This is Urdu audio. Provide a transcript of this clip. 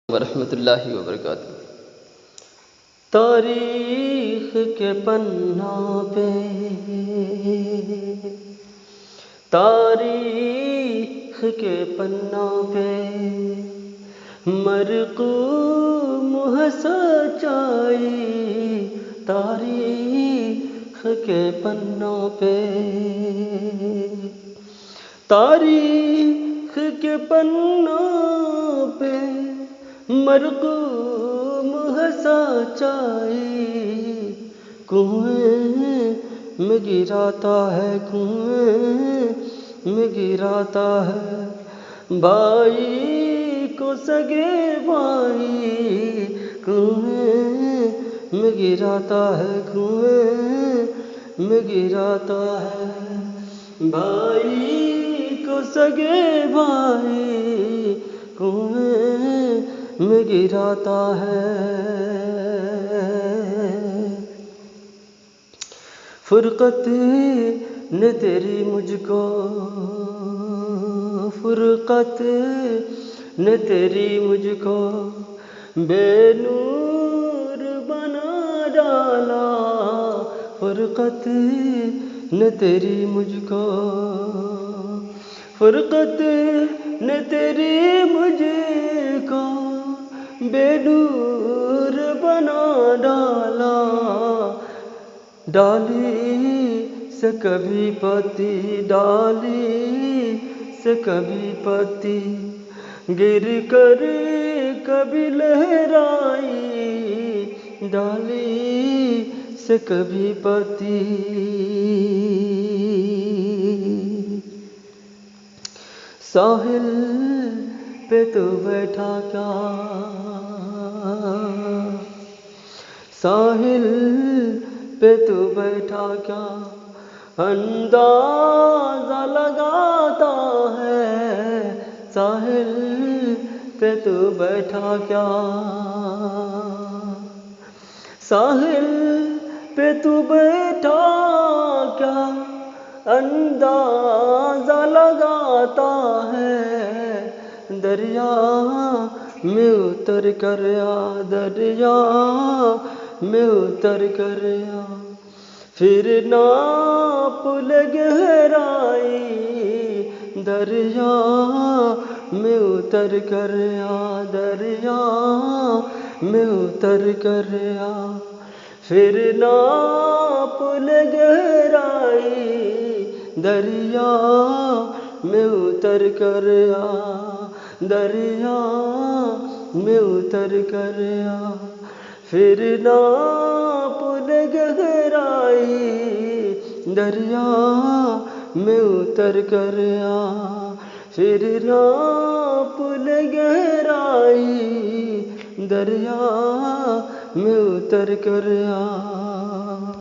ورحمۃ اللہ وبرکاتہ۔ تاریخ کے پنہ پہ، تاریخ کے پنہ پہ مرقوم ہے سچائی، تاریخ کے پنہ پہ، تاریخ کے پنہ پہ مرقوم ہے سچائی، کنویں میں گراتا ہے، کنویں میں گراتا ہے بھائی کو سگے بھائی، کنویں میں گراتا ہے، کنویں میں گراتا ہے بھائی کو سگے بھائی، کنویں میں گراتا ہے۔ فرقت نے تیری مجھ کو، فرقت نے تیری مجھ کو بے نور بنا ڈالا، فرقت نے تیری مجھ کو، فرقت نے تیری مجھ کو بے نور بنا ڈالا، ڈالی سے کبھی پتی، ڈالی سے کبھی پتی گر کر کبھی لہرائی، ڈالی سے کبھی پتی، ساحل پہ تو بیٹھا کیا، ساحل پہ تو بیٹھا کیا اندازہ لگاتا ہے، ساحل پہ تو بیٹھا کیا، ساحل پہ تو بیٹھا کیا اندازہ لگاتا ہے، دریا میں اتر کر آ، دریا میں اتر کر آ، پھر ناپ لے گہرائی، دریا میں اتر کر آ، دریا میں اتر کر آ، پھر ناپ لے گہرائی، دریا میں اتر کر آ، دریا میں اتر کر آ، پھر ناپ لے گہرائی، دریا میں اتر کر آ، پھر ناپ لے گہرائی، دریا میں اتر کر آ۔